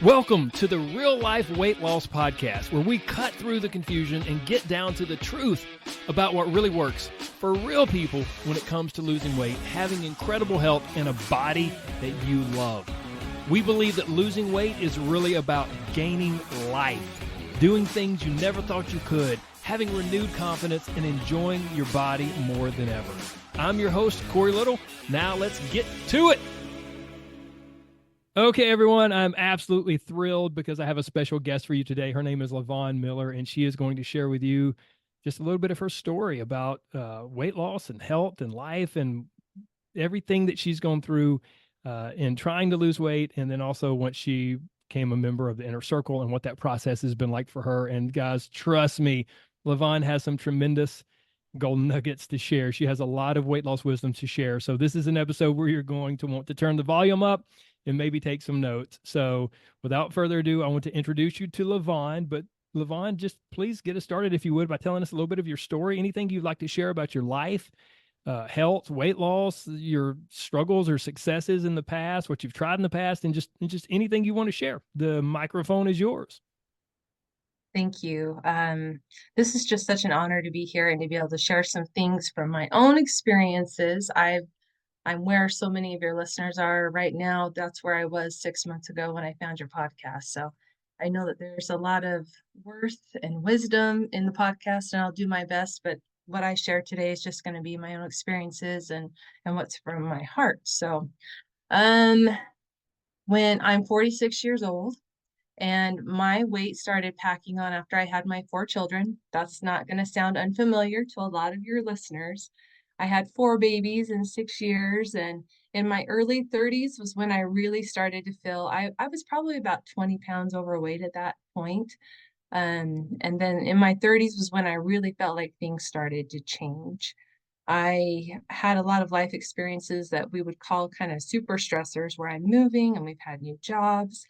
Welcome to the Real Life Weight Loss Podcast, where we cut through the confusion and get down to the truth about what really works for real people when it comes to losing weight, having incredible health, and a body that you love. We believe that losing weight is really about gaining life, doing things you never thought you could, having renewed confidence, and enjoying your body more than ever. I'm your host, Corey Little. Now let's get to it. Okay, everyone, I'm absolutely thrilled because I have a special guest for you today. Her name is LaVon Miller, and she is going to share with you just a little bit of her story about weight loss and health and life and everything that she's gone through in trying to lose weight, and then also once she became a member of the Inner Circle and what that process has been like for her. And guys, trust me, LaVon has some tremendous golden nuggets to share. She has a lot of weight loss wisdom to share. So this is an episode where you're going to want to turn the volume up and maybe take some notes. So without further ado, I want to introduce you to LaVon. But LaVon, just please get us started, if you would, by telling us a little bit of your story, anything you'd like to share about your life, health, weight loss, your struggles or successes in the past, what you've tried in the past, and just anything you want to share. The microphone is yours. Thank you. This is just such an honor to be here and to be able to share some things from my own experiences. I'm where so many of your listeners are right now. That's where I was 6 months ago when I found your podcast. So I know that there's a lot of worth and wisdom in the podcast, and I'll do my best. But what I share today is just going to be my own experiences and what's from my heart. So, when I'm 46 years old, and my weight started packing on after I had my 4 children. That's not going to sound unfamiliar to a lot of your listeners. I had 4 babies in 6 years, and in my early 30s was when I really started to feel I was probably about 20 pounds overweight at that point. And then in my 30s was when I really felt like things started to change. I had a lot of life experiences that we would call kind of super stressors, where I'm moving and we've had new jobs.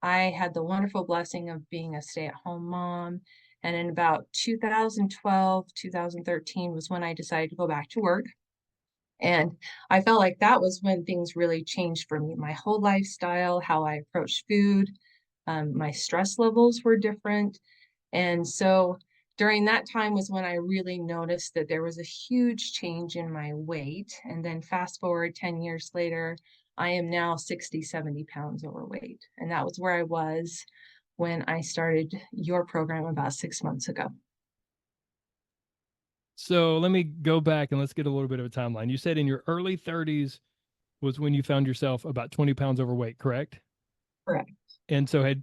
I had the wonderful blessing of being a stay-at-home mom. And in about 2012, 2013 was when I decided to go back to work. And I felt like that was when things really changed for me. My whole lifestyle, how I approached food, my stress levels were different. And so during that time was when I really noticed that there was a huge change in my weight. And then fast forward 10 years later, I am now 60, 70 pounds overweight. And that was where I was when I started your program about 6 months ago. So let me go back and let's get a little bit of a timeline. You said in your early 30s was when you found yourself about 20 pounds overweight, correct? Correct. And so at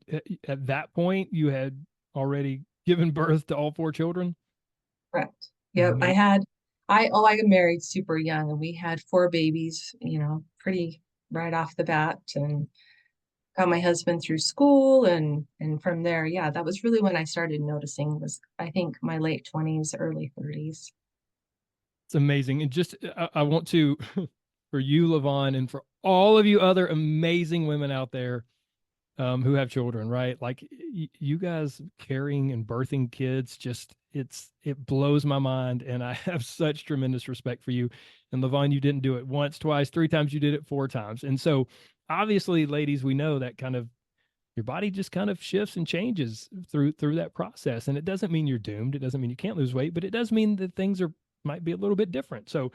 that point, you had already given birth to all 4 children? Correct. Yep. I got married super young, and we had 4 babies, pretty right off the bat, and got my husband through school. And from there, yeah, that was really when I started noticing, was I think my late 20s, early 30s. It's amazing. And just, I want to, for you, LaVon, and for all of you other amazing women out there who have children, right? Like you guys carrying and birthing kids, it blows my mind. And I have such tremendous respect for you. And LaVon, you didn't do it once, twice, 3 times, you did it 4 times. And so obviously, ladies, we know that kind of your body just kind of shifts and changes through that process. And it doesn't mean you're doomed. It doesn't mean you can't lose weight, but it does mean that things might be a little bit different. So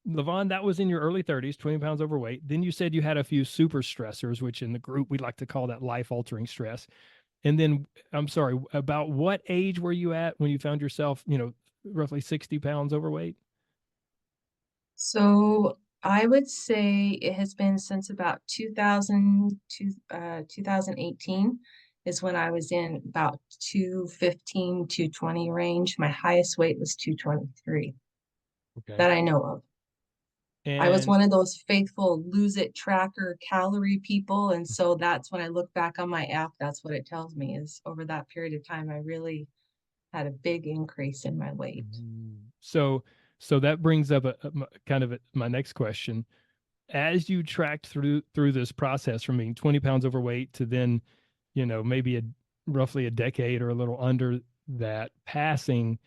LaVon, that was in your early 30s, 20 pounds overweight. Then you said you had a few super stressors, which in the group, we'd like to call that life-altering stress. And then, I'm sorry, about what age were you at when you found yourself, roughly 60 pounds overweight? So I would say it has been since about 2018 is when I was in about 215, 220 range. My highest weight was 223 Okay. that I know of. I was And one of those faithful LoseIt tracker calorie people. And so that's when I look back on my app, that's what it tells me is over that period of time, I really had a big increase in my weight. so that brings up my next question. As you tracked through this process from being 20 pounds overweight to then, maybe roughly a decade or a little under that passing,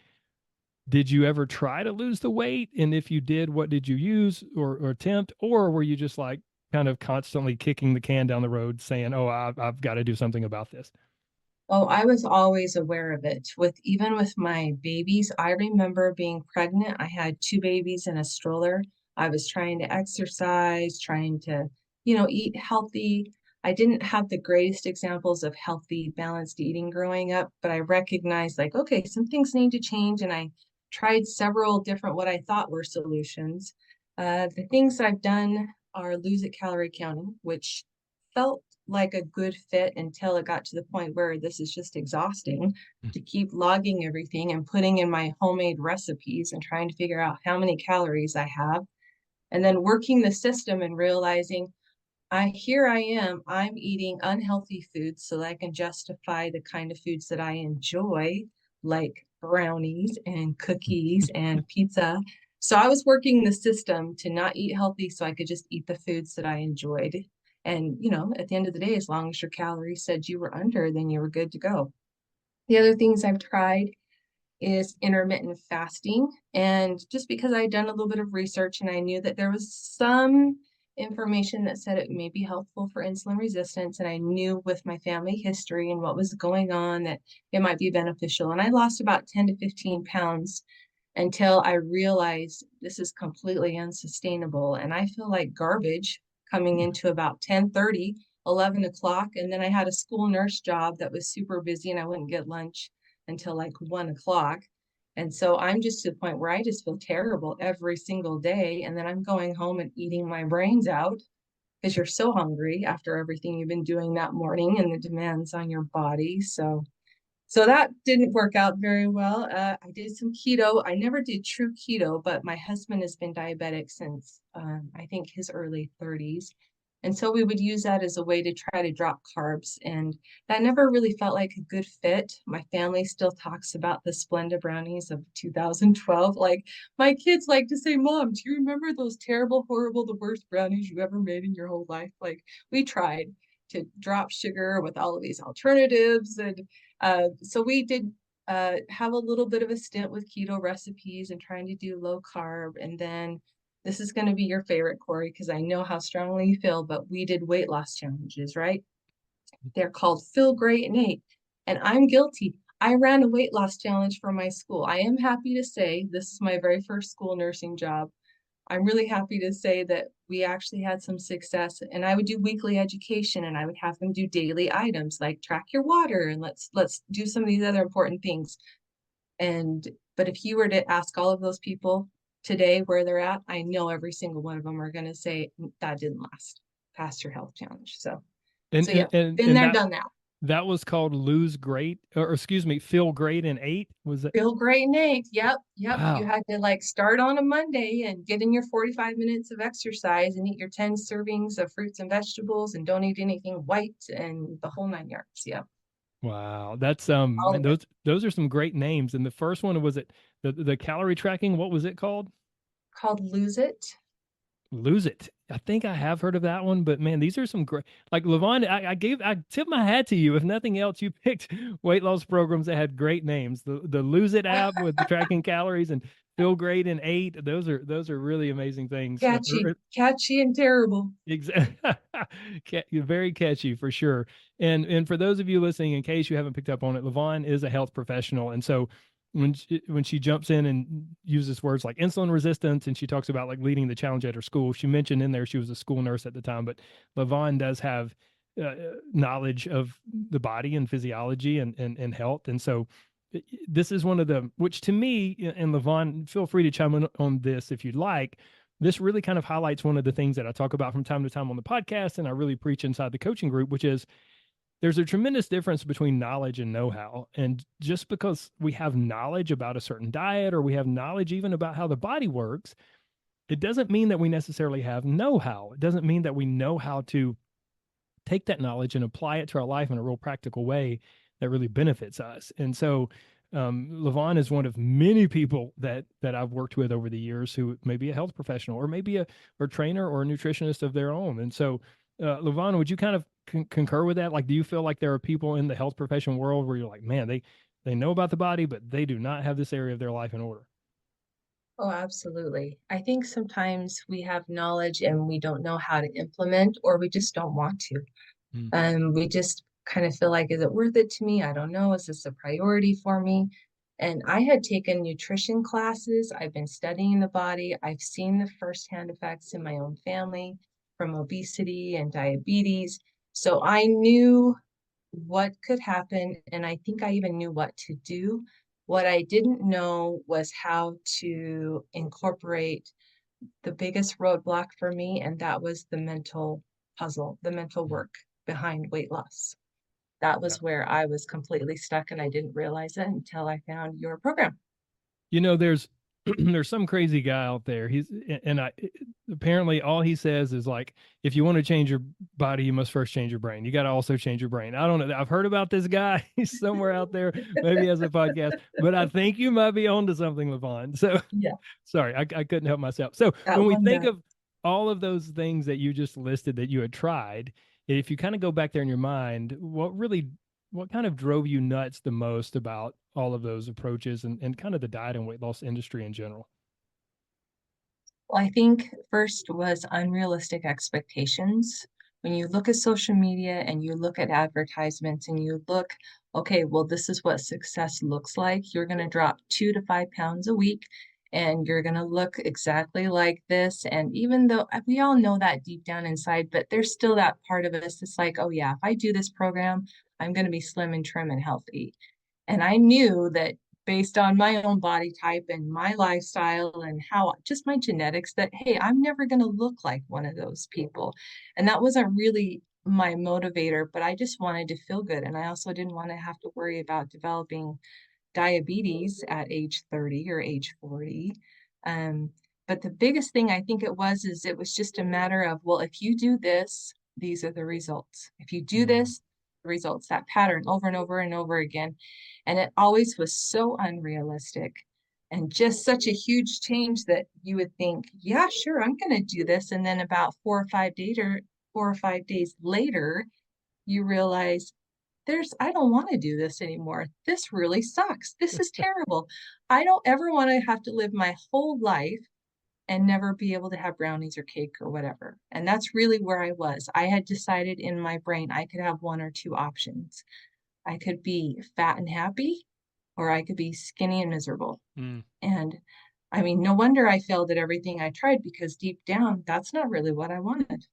did you ever try to lose the weight? And if you did, what did you use or attempt? Or were you just like kind of constantly kicking the can down the road saying, oh, I've got to do something about this? Oh, I was always aware of it. Even with my babies, I remember being pregnant. I had two babies in a stroller. I was trying to exercise, trying to, eat healthy. I didn't have the greatest examples of healthy, balanced eating growing up, but I recognized like, okay, some things need to change. And I tried several different what I thought were solutions. The things I've done are lose it calorie counting, which felt like a good fit until it got to the point where this is just exhausting to keep logging everything and putting in my homemade recipes and trying to figure out how many calories I have. And then working the system and realizing I'm eating unhealthy foods so that I can justify the kind of foods that I enjoy, like brownies and cookies and pizza. So I was working the system to not eat healthy so I could just eat the foods that I enjoyed. And, at the end of the day, as long as your calories said you were under, then you were good to go. The other things I've tried is intermittent fasting. And just because I'd done a little bit of research and I knew that there was some information that said it may be helpful for insulin resistance, and I knew with my family history and what was going on that it might be beneficial. And I lost about 10 to 15 pounds until I realized this is completely unsustainable. And I feel like garbage coming into about 10:30, 11 o'clock. And then I had a school nurse job that was super busy and I wouldn't get lunch until like 1 o'clock. And so I'm just to the point where I just feel terrible every single day. And then I'm going home and eating my brains out because you're so hungry after everything you've been doing that morning and the demands on your body. So that didn't work out very well. I did some keto. I never did true keto, but my husband has been diabetic since I think his early 30s. And so we would use that as a way to try to drop carbs. And that never really felt like a good fit. My family still talks about the Splenda brownies of 2012. Like my kids like to say, Mom, do you remember those terrible, horrible, the worst brownies you ever made in your whole life? Like we tried to drop sugar with all of these alternatives. And so we did have a little bit of a stint with keto recipes and trying to do low carb. And then this is going to be your favorite, Corey, because I know how strongly you feel, but we did weight loss challenges, right? They're called Feel Great and Eat. And I'm guilty. I ran a weight loss challenge for my school. I am happy to say this is my very first school nursing job. I'm really happy to say that we actually had some success, and I would do weekly education and I would have them do daily items like track your water and let's do some of these other important things. And but if you were to ask all of those people today where they're at, I know every single one of them are going to say that didn't last past your health challenge. So And yeah, been and there, done that. that was called lose great, or excuse me, feel great in 8. Was it? Feel great, Nate. Yep, yep. You Wow. had to like start on a Monday and get in your 45 minutes of exercise and eat your 10 servings of fruits and vegetables and don't eat anything white and the whole 9 yards. Yeah, Wow. That's all man, of it. those are some great names. And the first one, was it the calorie tracking? What was it called? Called Lose It. Lose It. I think I have heard of that one, but man, these are some great, like LaVon, I tip my hat to you. If nothing else, you picked weight loss programs that had great names. The Lose It app with the tracking calories and Feel Great in 8. Those are really amazing things. Catchy, catchy and terrible. Exactly. Very catchy for sure. And for those of you listening, in case you haven't picked up on it, LaVon is a health professional. And so when she jumps in and uses words like insulin resistance, and she talks about like leading the challenge at her school, she mentioned in there she was a school nurse at the time, but LaVon does have knowledge of the body and physiology and health. And so this is one of the, which to me, and LaVon, feel free to chime in on this if you'd like. This really kind of highlights one of the things that I talk about from time to time on the podcast, and I really preach inside the coaching group, which is there's a tremendous difference between knowledge and know-how. And just because we have knowledge about a certain diet, or we have knowledge even about how the body works, it doesn't mean that we necessarily have know-how. It doesn't mean that we know how to take that knowledge and apply it to our life in a real practical way that really benefits us. And so LaVon is one of many people that I've worked with over the years who may be a health professional, or maybe a trainer or a nutritionist of their own. And so, LaVon, would you kind of concur with that? Like, do you feel like there are people in the health profession world where you're like, man, they know about the body, but they do not have this area of their life in order? Oh, absolutely. I think sometimes we have knowledge and we don't know how to implement, or we just don't want to. Mm, We just kind of feel like, is it worth it to me? I don't know. Is this a priority for me? And I had taken nutrition classes. I've been studying the body. I've seen the firsthand effects in my own family from obesity and diabetes. So I knew what could happen, and I think I even knew what to do. What I didn't know was how to incorporate the biggest roadblock for me, and that was the mental puzzle, the mental mm. work behind weight loss. That Yeah. was where I was completely stuck, and I didn't realize it until I found your program. There's there's some crazy guy out there. He's and I apparently all he says is like, if you want to change your body, you must first change your brain. You got to also change your brain. I don't know. I've heard about this guy. He's somewhere out there. Maybe he has a podcast, but I think you might be onto something, LaVon. So Yeah, sorry, I couldn't help myself. So that when we one think does. of all of those things that you just listed that you had tried, if you kind of go back there in your mind, what kind of drove you nuts the most about all of those approaches and kind of the diet and weight loss industry in general? Well, I think first was unrealistic expectations. When you look at social media and you look at advertisements and you look, okay, well, this is what success looks like. You're going to drop 2 to 5 pounds a week and you're going to look exactly like this. And even though we all know that deep down inside, but there's still that part of us that's like, oh, yeah, if I do this program, I'm going to be slim and trim and healthy. And I knew that based on my own body type and my lifestyle and how just my genetics, that, hey, I'm never going to look like one of those people. And that wasn't really my motivator, but I just wanted to feel good. And I also didn't want to have to worry about developing diabetes at age 30 or age 40. Um, but the biggest thing I think it was just a matter of, well, if you do this, these are the results. If you do Mm. this, the results, that pattern over and over and over again. And it always was so unrealistic and just such a huge change that you would think, yeah, sure, I'm going to do this. And then about 4 or 5 days later, you realize I don't want to do this anymore. This really sucks. This is terrible. I don't ever want to have to live my whole life and never be able to have brownies or cake or whatever. And that's really where I was. I had decided in my brain I could have one or two options. I could be fat and happy, or I could be skinny and miserable. Mm. And I mean, no wonder I failed at everything I tried because deep down, that's not really what I wanted.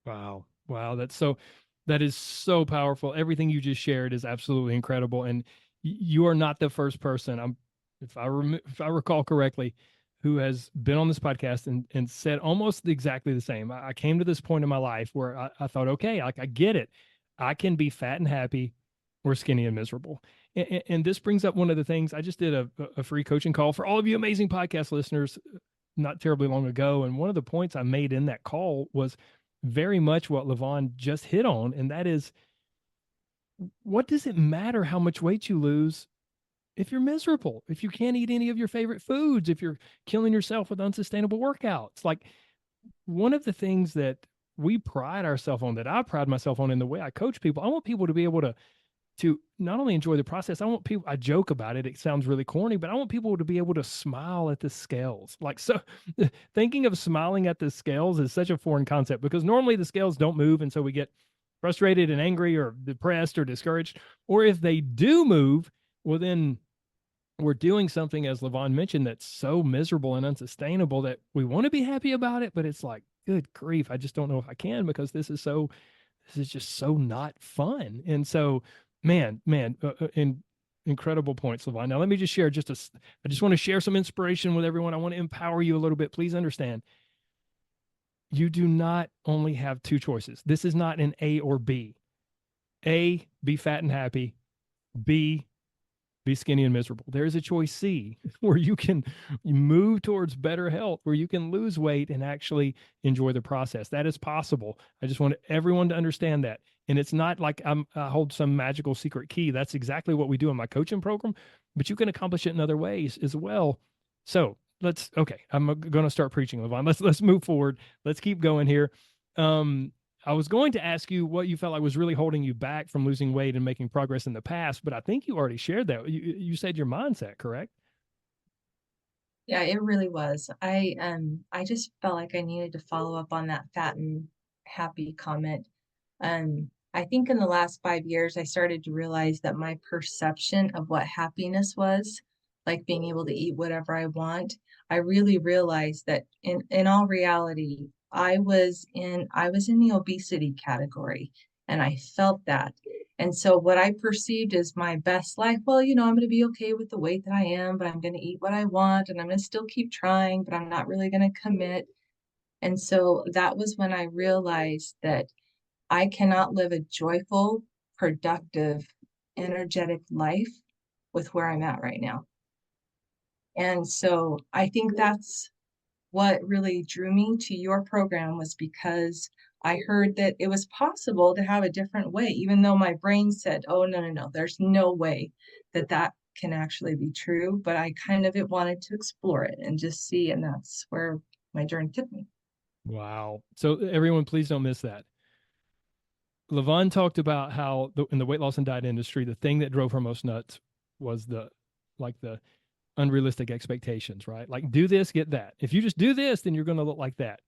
Wow. Wow. That is so powerful. Everything you just shared is absolutely incredible. And you are not the first person, if I recall correctly, who has been on this podcast and said almost exactly the same. I came to this point in my life where I thought, okay, like I get it. I can be fat and happy or skinny and miserable. And this brings up one of the things. I just did a free coaching call for all of you amazing podcast listeners not terribly long ago. And one of the points I made in that call was very much what LaVon just hit on. And that is, what does it matter how much weight you lose if you're miserable, if you can't eat any of your favorite foods, if you're killing yourself with unsustainable workouts? Like, one of the things that we pride ourselves on, that I pride myself on in the way I coach people, I want people to be able to not only enjoy the process. I want people, I joke about it, it sounds really corny, but I want people to be able to smile at the scales. Like, so thinking of smiling at the scales is such a foreign concept because normally the scales don't move. And so we get frustrated and angry or depressed or discouraged. Or if they do move, well, then we're doing something, as LaVon mentioned, that's so miserable and unsustainable that we want to be happy about it. But it's like, good grief, I just don't know if I can because this is just so not fun. And so, incredible points, LaVon. Now, let me just share I just want to share some inspiration with everyone. I want to empower you a little bit. Please understand, you do not only have two choices. This is not an A or B. A, be fat and happy. B, be skinny and miserable. There's a choice C where you can move towards better health, where you can lose weight and actually enjoy the process. That is possible. I just want everyone to understand that. And it's not like I hold some magical secret key. That's exactly what we do in my coaching program, but you can accomplish it in other ways as well. So okay, I'm going to start preaching, LaVon. Let's move forward. Let's keep going here. Um, I was going to ask you what you felt like was really holding you back from losing weight and making progress in the past, but I think you already shared that. You said your mindset, correct? Yeah, it really was. I just felt like I needed to follow up on that fat and happy comment. I think in the last 5 years, I started to realize that my perception of what happiness was, like being able to eat whatever I want, I really realized that in all reality, I was in the obesity category, and I felt that. And so what I perceived as my best life, well, I'm going to be okay with the weight that I am, but I'm going to eat what I want and I'm going to still keep trying, but I'm not really going to commit. And so that was when I realized that I cannot live a joyful, productive, energetic life with where I'm at right now. And so I think that's what really drew me to your program was because I heard that it was possible to have a different way, even though my brain said, oh, no, no, no, there's no way that that can actually be true. But I kind of wanted to explore it and just see. And that's where my journey took me. Wow. So everyone, please don't miss that. LaVon talked about how in the weight loss and diet industry, the thing that drove her most nuts was the unrealistic expectations, right? Like do this, get that. If you just do this, then you're going to look like that.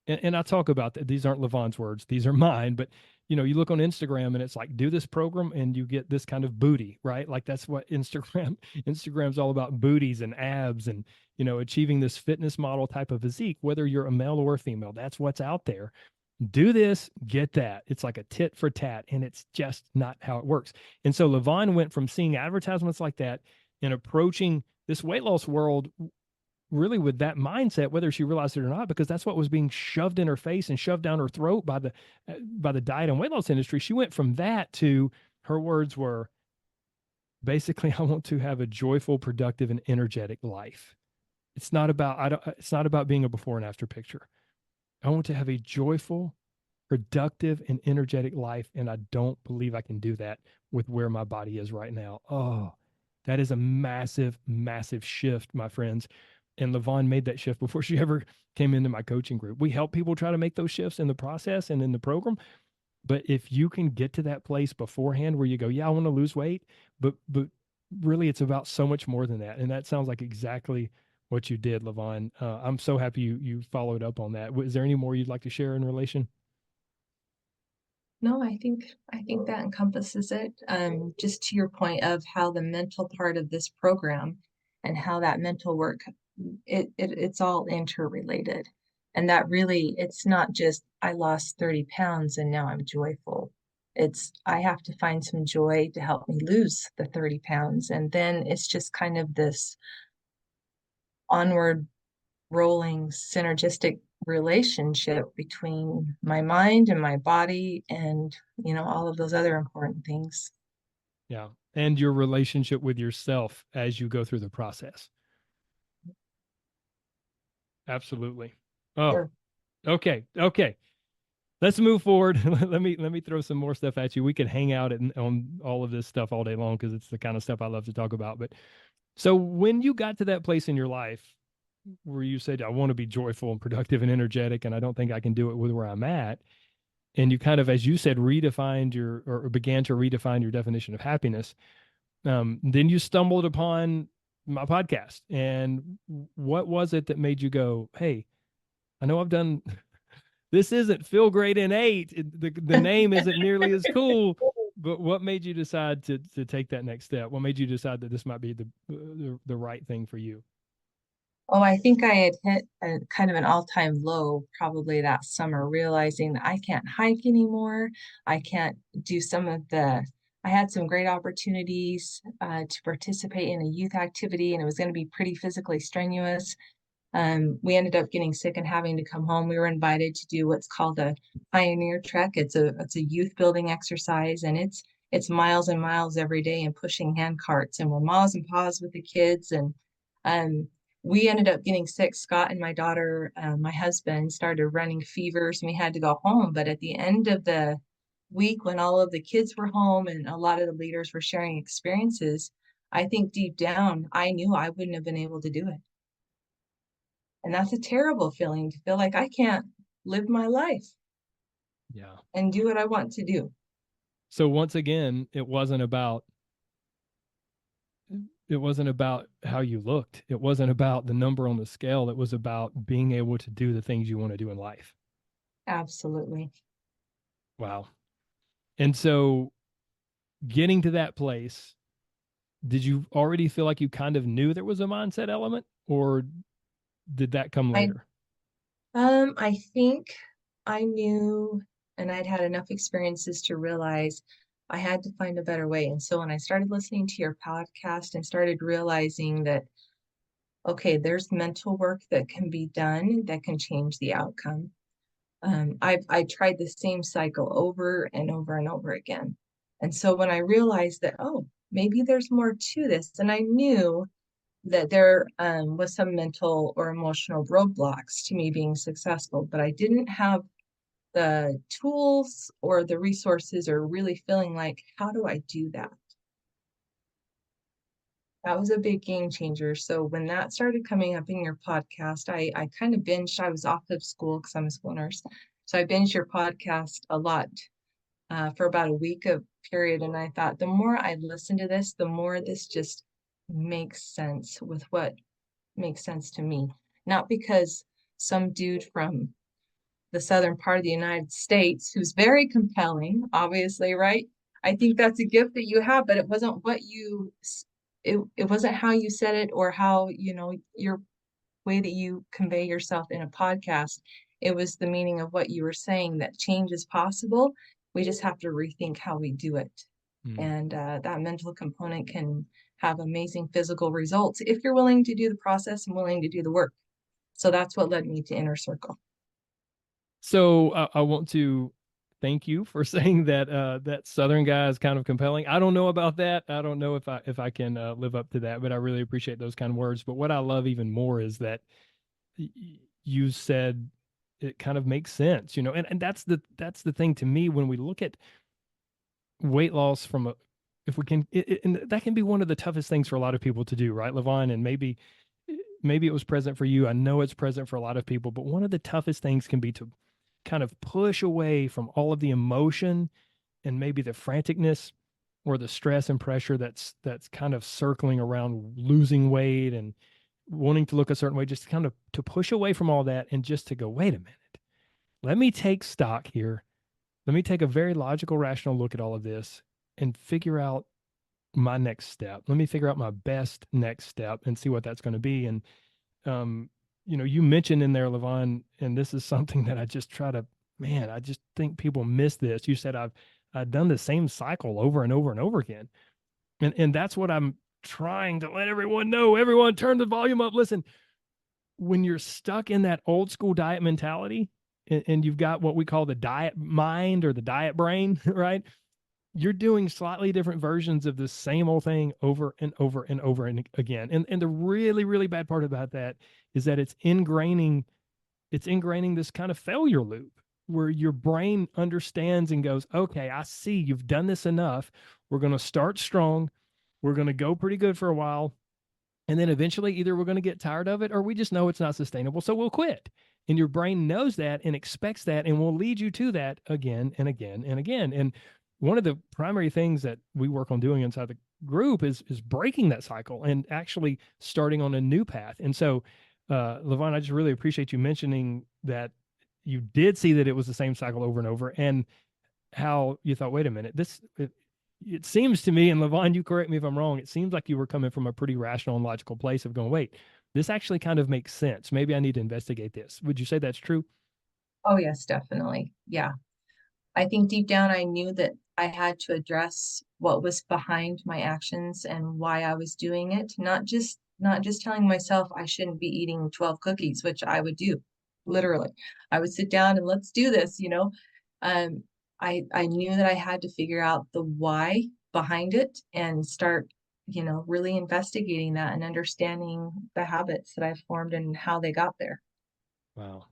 And I talk about that. These aren't LaVon's words; these are mine. But you look on Instagram and it's like, do this program and you get this kind of booty, right? Like that's what Instagram's all about: booties and abs, and achieving this fitness model type of physique. Whether you're a male or a female, that's what's out there. Do this, get that. It's like a tit for tat, and it's just not how it works. And so LaVon went from seeing advertisements like that and approaching this weight loss world really with that mindset, whether she realized it or not, because that's what was being shoved in her face and shoved down her throat by the diet and weight loss industry. She went from that to, her words were basically, I want to have a joyful, productive, and energetic life. It's not about I don't. It's not about being a before and after picture. I want to have a joyful, productive, and energetic life, and I don't believe I can do that with where my body is right now. Oh, that is a massive, massive shift, my friends. And LaVon made that shift before she ever came into my coaching group. We help people try to make those shifts in the process and in the program. But if you can get to that place beforehand where you go, yeah, I want to lose weight, but really it's about so much more than that. And that sounds like exactly what you did, LaVon. I'm so happy you followed up on that. Is there any more you'd like to share in relation? No, I think that encompasses it. Just to your point of how the mental part of this program and how that mental work, it's all interrelated. And that really, it's not just I lost 30 pounds and now I'm joyful. It's I have to find some joy to help me lose the 30 pounds. And then it's just kind of this onward rolling synergistic relationship between my mind and my body and all of those other important things. Yeah. And your relationship with yourself as you go through the process. Absolutely. Oh, Sure. okay. Okay. Let's move forward. Let me throw some more stuff at you. We could hang out on all of this stuff all day long because it's the kind of stuff I love to talk about. But so when you got to that place in your life where you said, I want to be joyful and productive and energetic, and I don't think I can do it with where I'm at, and you kind of, as you said, redefined or began to redefine your definition of happiness, then you stumbled upon my podcast. And what was it that made you go, hey, I know I've done this isn't Feel Great in 8. The name isn't nearly as cool, but what made you decide to take that next step? What made you decide that this might be the right thing for you? Oh, I think I had hit a kind of an all-time low probably that summer, realizing that I can't hike anymore. I can't do some of I had some great opportunities to participate in a youth activity, and it was going to be pretty physically strenuous. We ended up getting sick and having to come home. We were invited to do what's called a pioneer trek. It's a youth building exercise, and it's miles and miles every day and pushing hand carts, and we're miles and paws with the kids. And um, we ended up getting sick. Scott and my daughter, my husband, started running fevers, and we had to go home. But at the end of the week, when all of the kids were home and a lot of the leaders were sharing experiences, I think deep down, I knew I wouldn't have been able to do it. And that's a terrible feeling to feel like I can't live my life Yeah. and do what I want to do. So once again, it wasn't about wasn't about how you looked. It wasn't about the number on the scale. It was about being able to do the things you want to do in life. Absolutely. Wow. And so getting to that place, did you already feel like you kind of knew there was a mindset element, or did that come I later? I think I knew and I'd had enough experiences to realize I had to find a better way. And so when I started listening to your podcast and started realizing that, okay, there's mental work that can be done that can change the outcome. I tried the same cycle over and over and over again. And so when I realized that, oh, maybe there's more to this, and I knew that there was some mental or emotional roadblocks to me being successful, but I didn't have the tools or the resources or really feeling like, how do I do that? That was a big game changer. So when that started coming up in your podcast, I kind of binged. I was off of school because I'm a school nurse. So I binged your podcast a lot for about a week of period. And I thought the more I listen to this, the more this just makes sense with what makes sense to me. Not because some dude from the southern part of the United States who's very compelling, obviously, right? I think that's a gift that you have, but it wasn't what it wasn't how you said it or how, your way that you convey yourself in a podcast. It was the meaning of what you were saying that change is possible. We just have to rethink how we do it. Mm. And that mental component can have amazing physical results if you're willing to do the process and willing to do the work. So that's what led me to Inner Circle. So I want to thank you for saying that that Southern guy is kind of compelling. I don't know about that. I don't know if I can live up to that, but I really appreciate those kind of words. But what I love even more is that you said it kind of makes sense, you know, and that's the thing to me when we look at weight loss from a if we can and that can be one of the toughest things for a lot of people to do, right, LaVon? And maybe it was present for you. I know it's present for a lot of people, but one of the toughest things can be to kind of push away from all of the emotion and maybe the franticness or the stress and pressure that's kind of circling around losing weight and wanting to look a certain way, just kind of to push away from all that and just to go, wait a minute, let me take stock here. Let me take a very logical, rational look at all of this and figure out my next step. Let me figure out my best next step and see what that's going to be. And um, you mentioned in there, LaVon, and this is something that I just try to, man, I just think people miss this. You said I've done the same cycle over and over and over again. And that's what I'm trying to let everyone know. Everyone turn the volume up. Listen, when you're stuck in that old school diet mentality and you've got what we call the diet mind or the diet brain, right? You're doing slightly different versions of the same old thing over and over and over and again. And the really, really bad part about that is that it's ingraining this kind of failure loop where your brain understands and goes, okay, I see you've done this enough. We're going to start strong. We're going to go pretty good for a while. And then eventually, either we're going to get tired of it or we just know it's not sustainable. So we'll quit. And your brain knows that and expects that and will lead you to that again and again and again. And one of the primary things that we work on doing inside the group is breaking that cycle and actually starting on a new path. And so, LaVon, I just really appreciate you mentioning that you did see that it was the same cycle over and over, and how you thought, wait a minute, it seems to me, and LaVon, you correct me if I'm wrong, it seems like you were coming from a pretty rational and logical place of going, wait, this actually kind of makes sense. Maybe I need to investigate this. Would you say that's true? Oh, yes, definitely. Yeah. I think deep down I knew that I had to address what was behind my actions and why I was doing it, not just telling myself I shouldn't be eating 12 cookies, which I would do. Literally. I would sit down and let's do this. Um I knew that I had to figure out the why behind it and start, really investigating that and understanding the habits that I've formed and how they got there. Wow.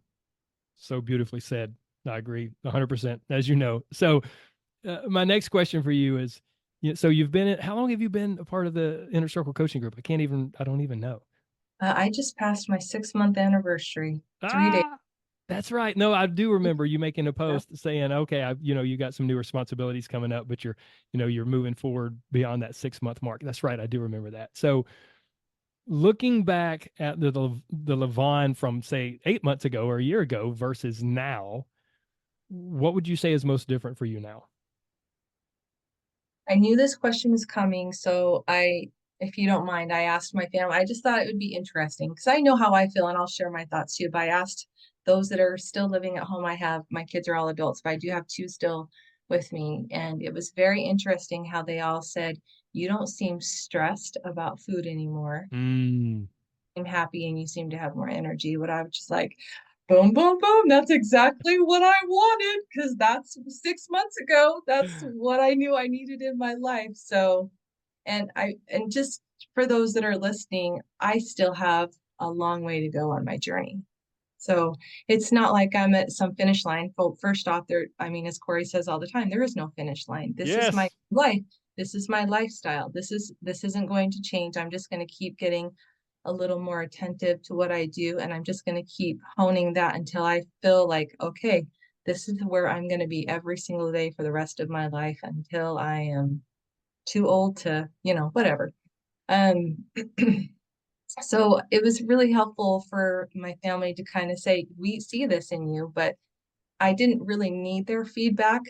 So beautifully said. I agree 100%, as you know. So, my next question for you is, so how long have you been a part of the Inner Circle coaching group? I don't even know. I just passed my 6-month anniversary 3 days. Ah, That's right. No, I do remember you making a Yeah. post saying, okay, you got some new responsibilities coming up, but you're moving forward beyond that 6 month mark. That's right. I do remember that. So looking back at the LaVon from say 8 months ago or a year ago versus now, what would you say is most different for you now? I knew this question was coming, so if you don't mind, I asked my family. I just thought it would be interesting because I know how I feel and I'll share my thoughts too. But I asked those that are still living at home. My kids are all adults, but I do have two still with me. And it was very interesting how they all said, "You don't seem stressed about food anymore. Mm. I'm happy and you seem to have more energy." What I was just like, boom, boom, boom. That's exactly what I wanted because that's 6 months ago. That's what I knew I needed in my life. So, and just for those that are listening, I still have a long way to go on my journey. So it's not like I'm at some finish line. Well, first off, I mean, as Corey says all the time, there is no finish line. This is my Yes. life. This is my lifestyle. This isn't going to change. I'm just going to keep getting a little more attentive to what I do, and I'm just going to keep honing that until I feel like, okay, this is where I'm going to be every single day for the rest of my life until I am too old to, whatever. Um, so it was really helpful for my family to kind of say, we see this in you, but I didn't really need their feedback.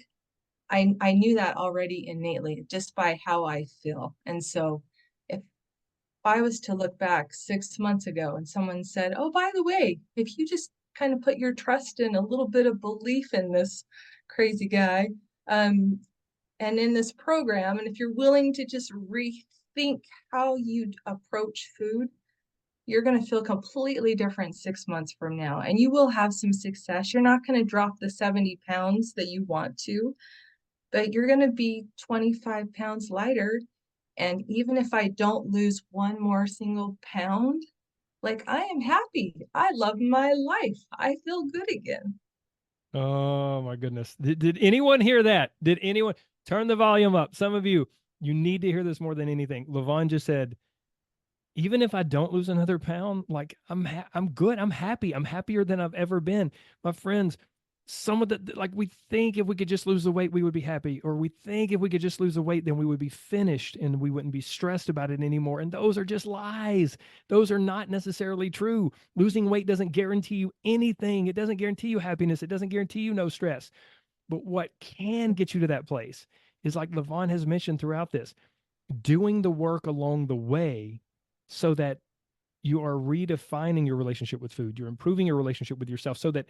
I knew that already innately just by how I feel. And so if I was to look back 6 months ago and someone said, "Oh, by the way, if you just kind of put your trust in a little bit of belief in this crazy guy, um, and in this program, and if you're willing to just rethink how you approach food, you're going to feel completely different 6 months from now. And you will have some success. You're not going to drop the 70 pounds that you want to, but you're going to be 25 pounds lighter. And even if I don't lose one more single pound, like I am happy. I love my life. I feel good again." Oh my goodness. Did anyone hear that? Did anyone turn the volume up? Some of you need to hear this more than anything. LaVon just said, even if I don't lose another pound, like I'm good. I'm happy. I'm happier than I've ever been. My friends, some of the like we think if we could just lose the weight, we would be happy, or we think if we could just lose the weight, then we would be finished and we wouldn't be stressed about it anymore. And those are just lies. Those are not necessarily true. Losing weight doesn't guarantee you anything. It doesn't guarantee you happiness. It doesn't guarantee you no stress. But what can get you to that place is like LaVon has mentioned throughout this, doing the work along the way so that you are redefining your relationship with food, you're improving your relationship with yourself so that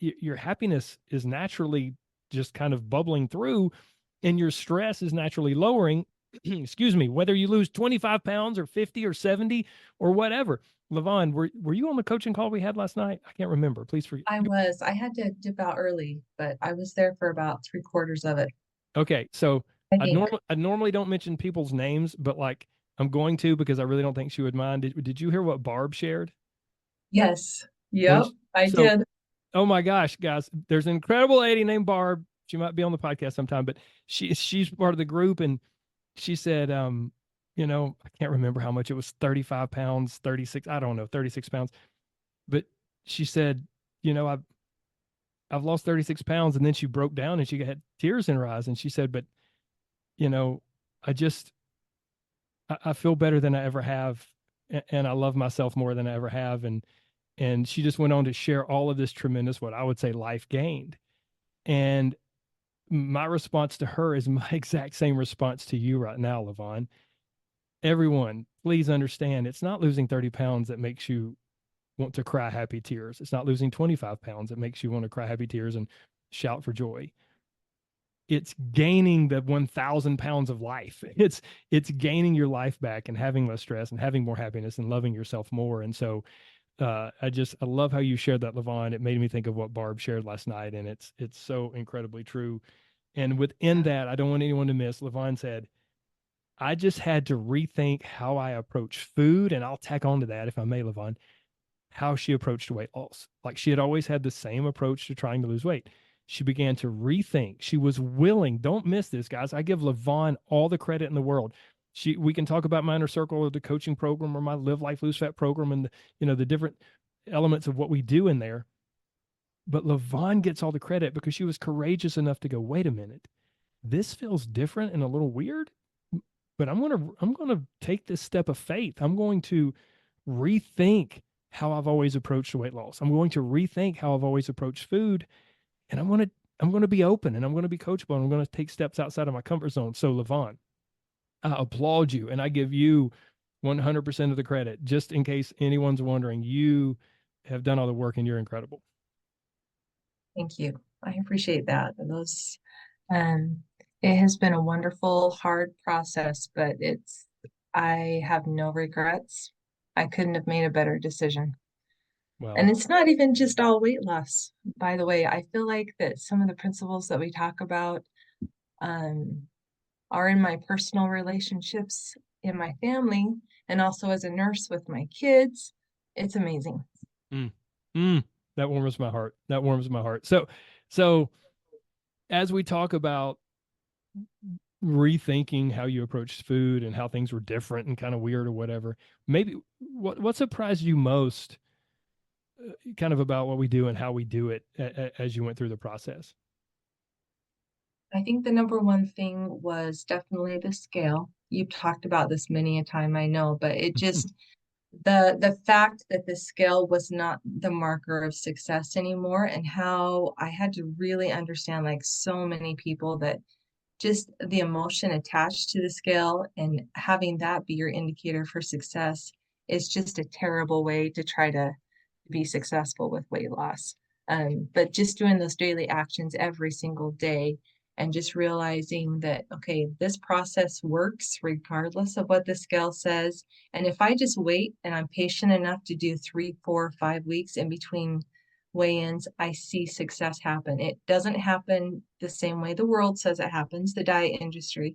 your happiness is naturally just kind of bubbling through and your stress is naturally lowering. Excuse me, whether you lose 25 pounds or 50 or 70 or whatever. LaVon, were you on the coaching call we had last night? I can't remember. Please forget. I had to dip out early, but I was there for about three-quarters of it, Okay, so I I think. normally I normally don't mention people's names, but like I'm going to because I really don't think she would mind. Did you hear what Barb shared? Yes. When Yep, I so did. oh my gosh, guys, there's an incredible lady named Barb. She might be on the podcast sometime, but she's part of the group and she said I can't remember how much it was, 35 pounds, 36, I don't know, 36 pounds. But she said, I've lost 36 pounds, and then she broke down and she had tears in her eyes and she said, but you know, I just I feel better than I ever have, and I love myself more than I ever have, and she just went on to share all of this tremendous, what I would say, life gained. And my response to her is my exact same response to you right now, LaVon. Everyone, please understand, it's not losing 30 pounds that makes you want to cry happy tears. It's not losing 25 pounds that makes you want to cry happy tears and shout for joy. It's gaining the 1,000 pounds of life. It's gaining your life back and having less stress and having more happiness and loving yourself more. And so I love how you shared that, LaVon. It made me think of what Barb shared last night, and it's so incredibly true. And within Yeah. that, I don't want anyone to miss. LaVon said, I just had to rethink how I approach food, and I'll tack on to that, if I may, LaVon, how she approached weight loss. Like she had always had the same approach to trying to lose weight. She began to rethink. She was willing. Don't miss this, guys. I give LaVon all the credit in the world. We can talk about my inner circle or the coaching program or my Live Life Lose Fat program and the different elements of what we do in there. But LaVon gets all the credit because she was courageous enough to go, wait a minute, this feels different and a little weird, but I'm gonna take this step of faith. I'm going to rethink how I've always approached weight loss. I'm going to rethink how I've always approached food, and I'm gonna be open and I'm gonna be coachable. And I'm gonna take steps outside of my comfort zone. So LaVon, I applaud you and I give you 100% of the credit. Just in case anyone's wondering, you have done all the work and you're incredible. Thank you. I appreciate that. Um, it has been a wonderful, hard process, but I have no regrets. I couldn't have made a better decision. And Well, it's not even just all weight loss, by the way. I feel like that some of the principles that we talk about um, are in my personal relationships in my family and also as a nurse with my kids. It's amazing. mm, mm, that warms my heart. That warms my heart. So as we talk about rethinking how you approached food and how things were different and kind of weird or whatever, maybe what surprised you most, kind of about what we do and how we do it as you went through the process? I think the number one thing was definitely the scale. You've talked about this many a time, I know, but it just the fact that the scale was not the marker of success anymore, and how I had to really understand, like so many people, that just the emotion attached to the scale and having that be your indicator for success is just a terrible way to try to be successful with weight loss. But just doing those daily actions every single day and just realizing that, okay, this process works regardless of what the scale says. And if I just wait and I'm patient enough to do 3, 4, 5 weeks in between weigh-ins, I see success happen. It doesn't happen the same way the world says it happens, the diet industry,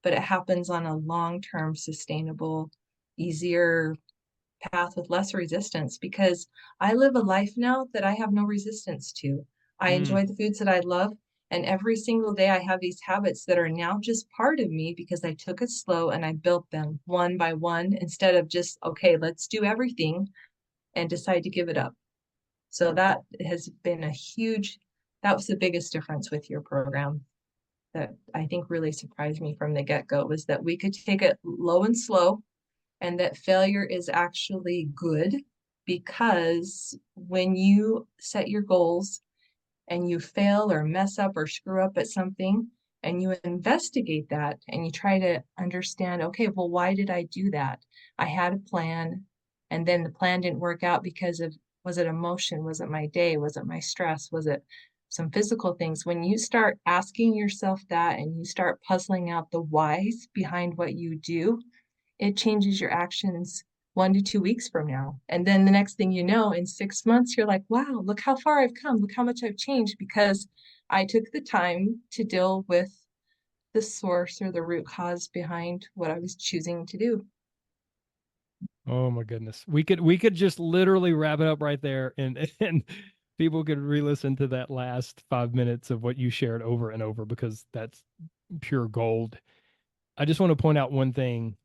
but it happens on a long-term, sustainable, easier path with less resistance because I live a life now that I have no resistance to. I Mm. enjoy the foods that I love. And every single day I have these habits that are now just part of me because I took it slow and I built them one by one instead of just, okay, let's do everything and decide to give it up. So that has been that was the biggest difference with your program that I think really surprised me from the get-go was that we could take it low and slow and that failure is actually good because when you set your goals and you fail or mess up or screw up at something and you investigate that and you try to understand, okay, well, why did I do that? I had a plan and then the plan didn't work out because of, was it emotion? Was it my day? Was it my stress? Was it some physical things? When you start asking yourself that and you start puzzling out the whys behind what you do, it changes your actions 1 to 2 weeks from now. And then the next thing you know, in 6 months, you're like, wow, look how far I've come. Look how much I've changed because I took the time to deal with the source or the root cause behind what I was choosing to do. Oh my goodness. We could just literally wrap it up right there and and people could re-listen to that last 5 minutes of what you shared over and over because that's pure gold. I just want to point out one thing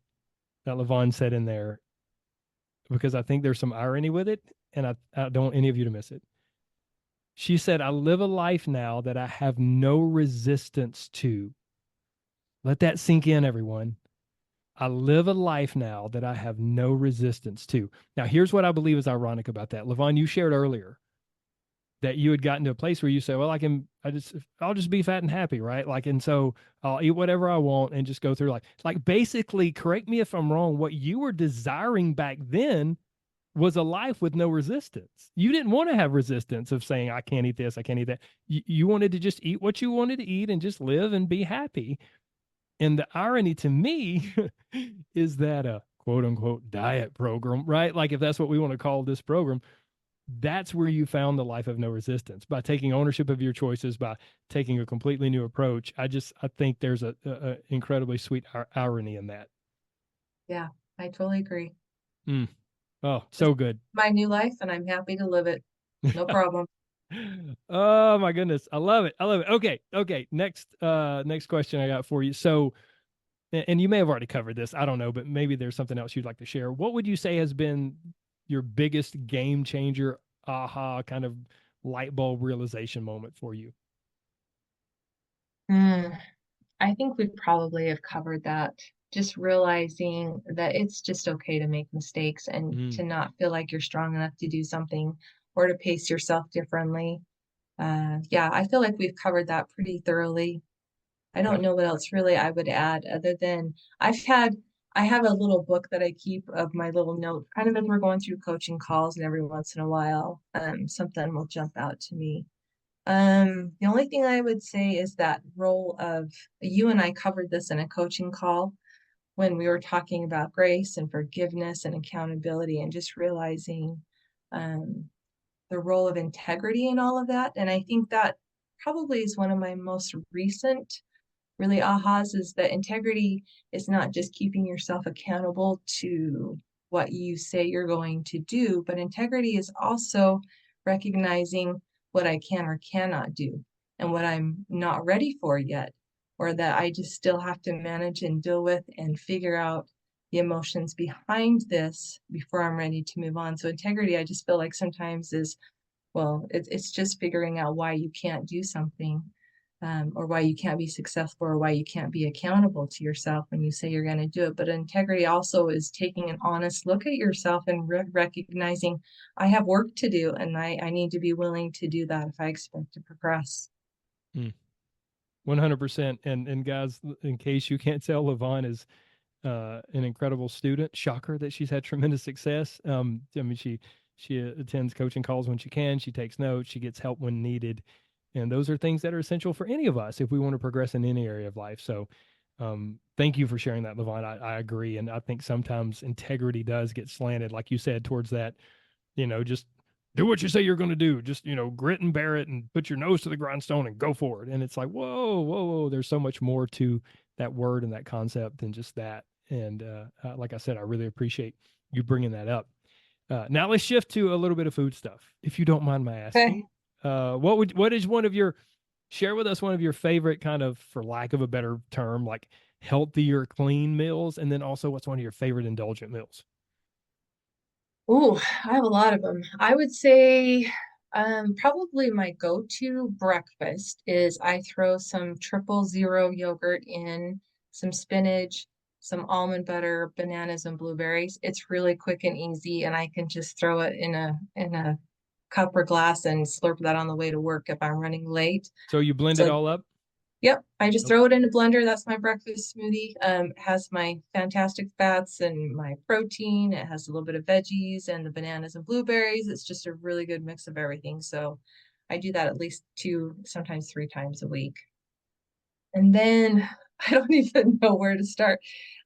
that LaVon said in there because I think there's some irony with it, and I don't want any of you to miss it. She said, I live a life now that I have no resistance to. Let that sink in, everyone. I live a life now that I have no resistance to. Now, here's what I believe is ironic about that. LaVon, you shared earlier that you had gotten to a place where you say, well, I'll just be fat and happy, right? Like, and so I'll eat whatever I want and just go through life. Like, basically, correct me if I'm wrong, what you were desiring back then was a life with no resistance. You didn't want to have resistance of saying, I can't eat this, I can't eat that. You wanted to just eat what you wanted to eat and just live and be happy. And the irony to me is that a quote unquote diet program, right? Like if that's what we want to call this program, that's where you found the life of no resistance by taking ownership of your choices, by taking a completely new approach. I think there's a incredibly sweet irony in that. Yeah, I totally agree. Mm. Oh, This is so good. my new life and I'm happy to live it. No problem. Oh my goodness. I love it. I love it. Okay. Okay. Next question I got for you. So, and you may have already covered this. I don't know, but maybe there's something else you'd like to share. What would you say has been your biggest game changer, aha, kind of light bulb realization moment for you? Mm, I think we probably have covered that. Just realizing that it's just okay to make mistakes and Mm, to not feel like you're strong enough to do something or to pace yourself differently. Yeah, I feel like we've covered that pretty thoroughly. I don't yeah. know what else really I would add other than I've had I have a little book that I keep of my little notes, kind of as we're going through coaching calls, and every once in a while, something will jump out to me. The only thing I would say is that role of you and I covered this in a coaching call when we were talking about grace and forgiveness and accountability and just realizing um, the role of integrity in all of that. And I think that probably is one of my most recent really ahas is that integrity is not just keeping yourself accountable to what you say you're going to do, but integrity is also recognizing what I can or cannot do and what I'm not ready for yet, or that I just still have to manage and deal with and figure out the emotions behind this before I'm ready to move on. So integrity, I just feel like sometimes is well, it's just figuring out why you can't do something, or why you can't be successful, or why you can't be accountable to yourself when you say you're going to do it. But integrity also is taking an honest look at yourself and recognizing I have work to do, and I need to be willing to do that if I expect to progress. Mm, 100%. And guys, in case you can't tell, LaVon is an incredible student. Shocker that she's had tremendous success. I mean, she attends coaching calls when she can. She takes notes. She gets help when needed, and those are things that are essential for any of us if we want to progress in any area of life. So, thank you for sharing that, LaVon. I agree, and I think sometimes integrity does get slanted, like you said, towards that. Just do what you say you're going to do. Just grit and bear it, and put your nose to the grindstone and go for it. And it's like, whoa, whoa, whoa. There's so much more to that word and that concept than just that. And like I said, I really appreciate you bringing that up. Now let's shift to a little bit of food stuff, if you don't mind my asking. Okay. What is one of your share with us one of your favorite kind of, for lack of a better term, like healthier, clean meals, and then also what's one of your favorite indulgent meals? Ooh, I have a lot of them. I would say probably my go-to breakfast is I throw some 000 yogurt in, some spinach, some almond butter, bananas, and blueberries. It's really quick and easy, and I can just throw it in a cup or glass and slurp that on the way to work if I'm running late. So you blend it So all up. yep, I just Okay. throw it in a blender. That's my breakfast smoothie. It has my fantastic fats and my protein. It has a little bit of veggies and the bananas and blueberries. It's just a really good mix of everything. So I do that at least two, sometimes three times a week. And then I don't even know where to start.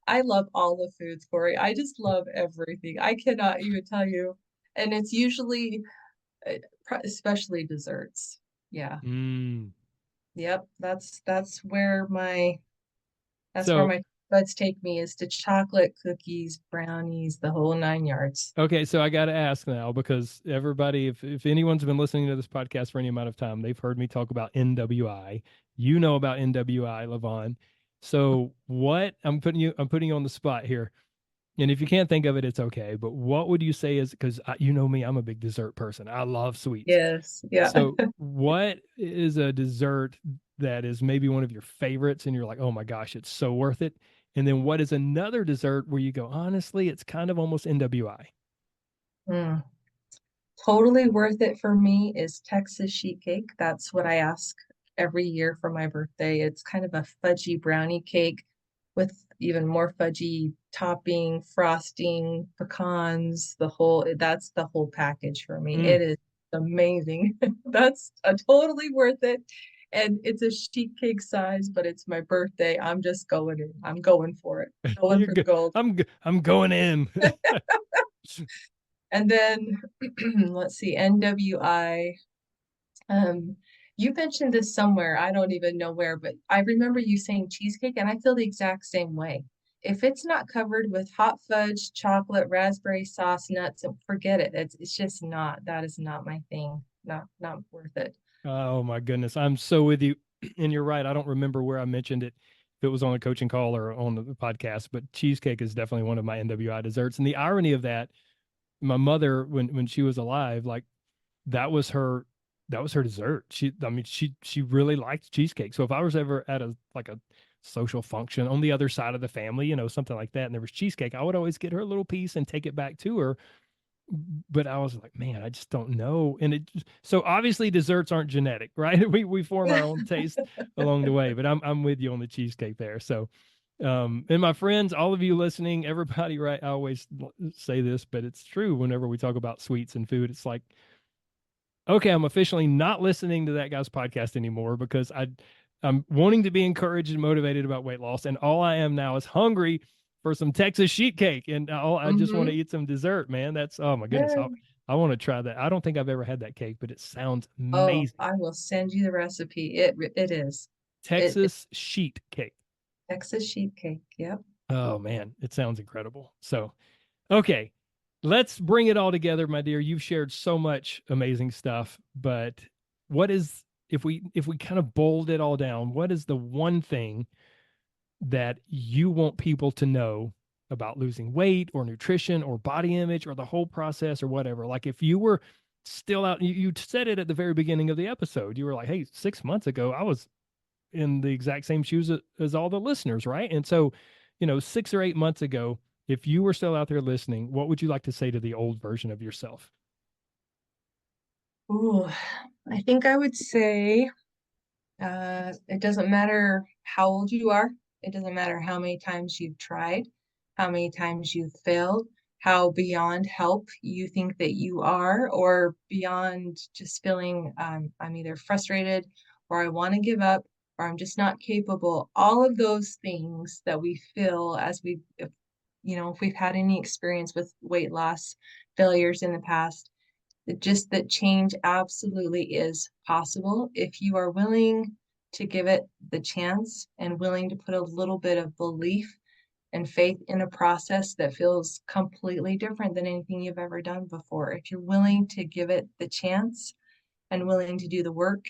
I love all the foods, Corey. I just love everything. I cannot even tell you. And it's usually, uh, especially desserts. Yeah. Mm. Yep. That's where So my buds take me is to chocolate, cookies, brownies, the whole nine yards. okay, so I got to ask now because everybody, if anyone's been listening to this podcast for any amount of time, they've heard me talk about NWI. You know about NWI, Levon. So what I'm putting you on the spot here. And if you can't think of it, it's okay. But what would you say is, because you know me, I'm a big dessert person. I love sweets. Yes, yeah. So what is a dessert that is maybe one of your favorites and you're like, oh my gosh, it's so worth it? And then what is another dessert where you go, honestly, it's kind of almost NWI? Mm. Totally worth it for me is Texas sheet cake. That's what I ask every year for my birthday. It's kind of a fudgy brownie cake with even more fudgy topping, frosting, pecans, that's the whole package for me. Mm. It is amazing. That's a totally worth it. And it's a sheet cake size, but it's my birthday. I'm just going in. I'm going for it. Going You're for the good. gold. I'm going in. And then let's see, NWI. Um, you mentioned this somewhere. I don't even know where, but I remember you saying cheesecake, and I feel the exact same way. If it's not covered with hot fudge, chocolate, raspberry sauce, nuts, forget it. It's just not. That is not my thing. Not worth it. Oh my goodness. I'm so with you. And you're right. I don't remember where I mentioned it, if it was on a coaching call or on the podcast, but cheesecake is definitely one of my NWI desserts. And the irony of that, my mother, when she was alive, like that was her. that was her dessert. She really liked cheesecake. So if I was ever at a social function on the other side of the family, something like that, and there was cheesecake, I would always get her a little piece and take it back to her. But I was like, man, I just don't know. So obviously desserts aren't genetic, right? We form our own taste along the way. But I'm with you on the cheesecake there. So and my friends, all of you listening, everybody, right? I always say this, but it's true whenever we talk about sweets and food. It's like, okay, I'm officially not listening to that guy's podcast anymore because I'm wanting to be encouraged and motivated about weight loss, and all I am now is hungry for some Texas sheet cake, and I just want to Mm-hmm. eat some dessert, man. That's, oh my goodness, Yeah. I want to try that. I don't think I've ever had that cake, but it sounds Oh, amazing. I will send you the recipe. It is. It Texas sheet cake. Texas sheet cake. Yep. Oh man, it sounds incredible. So, okay, let's bring it all together, my dear. You've shared so much amazing stuff, but what is, if we kind of boiled it all down, what is the one thing that you want people to know about losing weight or nutrition or body image or the whole process or whatever? Like if you were still out, you said it at the very beginning of the episode. You were like, hey, 6 months ago, I was in the exact same shoes as all the listeners, right? And so, 6 or 8 months ago, if you were still out there listening, what would you like to say to the old version of yourself? Ooh, I think I would say it doesn't matter how old you are. It doesn't matter how many times you've tried, how many times you've failed, how beyond help you think that you are, or beyond just feeling I'm either frustrated or I want to give up or I'm just not capable. All of those things that we feel as if we've had any experience with weight loss failures in the past, just that change absolutely is possible if you are willing to give it the chance and willing to put a little bit of belief and faith in a process that feels completely different than anything you've ever done before. If you're willing to give it the chance and willing to do the work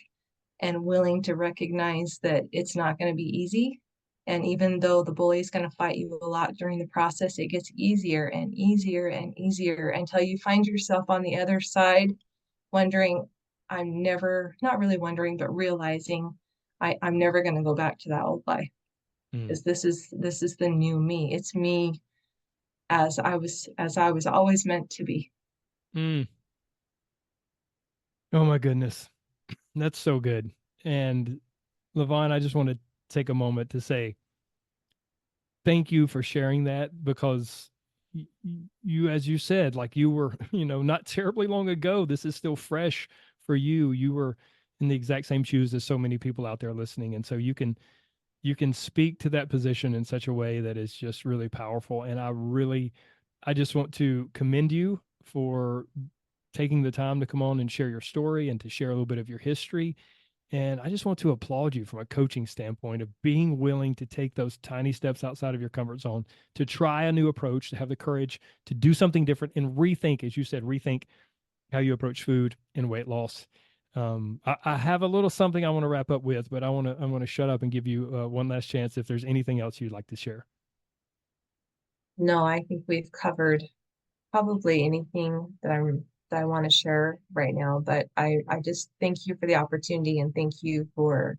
and willing to recognize that it's not going to be easy. And even though the bully is going to fight you a lot during the process, it gets easier and easier and easier until you find yourself on the other side wondering, I'm never, not really wondering, but realizing I'm never going to go back to that old life Mm, because this is the new me. It's me as I was always meant to be. mm. Oh my goodness, that's so good. And LaVon, I just want to take a moment to say thank you for sharing that because you, as you said, like you were, not terribly long ago, this is still fresh for you. You were in the exact same shoes as so many people out there listening. And so you can speak to that position in such a way that is just really powerful. And I just want to commend you for taking the time to come on and share your story and to share a little bit of your history. And I just want to applaud you from a coaching standpoint of being willing to take those tiny steps outside of your comfort zone, to try a new approach, to have the courage to do something different and rethink, as you said, rethink how you approach food and weight loss. I have a little something I want to wrap up with, but I want to shut up and give you one last chance if there's anything else you'd like to share. No, I think we've covered probably anything that I want to share right now. But I just thank you for the opportunity and thank you for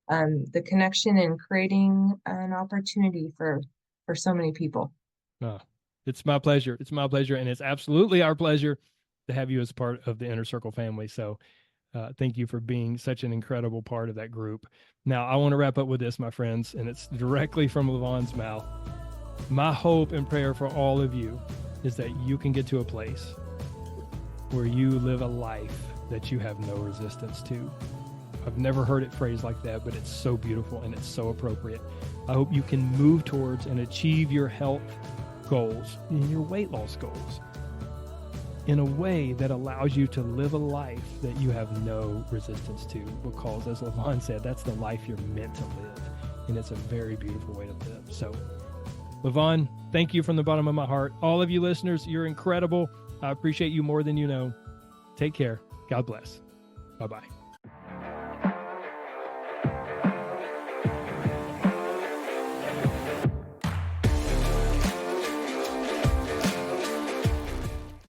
the connection and creating an opportunity for so many people. Uh, it's my pleasure. It's my pleasure, and it's absolutely our pleasure to have you as part of the Inner Circle family. So thank you for being such an incredible part of that group. Now, I want to wrap up with this, my friends, and it's directly from LaVon's mouth. My hope and prayer for all of you is that you can get to a place where you live a life that you have no resistance to. I've never heard it phrased like that, but it's so beautiful and it's so appropriate. I hope you can move towards and achieve your health goals and your weight loss goals in a way that allows you to live a life that you have no resistance to, because as LaVon said, that's the life you're meant to live. And it's a very beautiful way to live. So LaVon, thank you from the bottom of my heart. All of you listeners, you're incredible. I appreciate you more than you know. Take care. God bless. Bye-bye.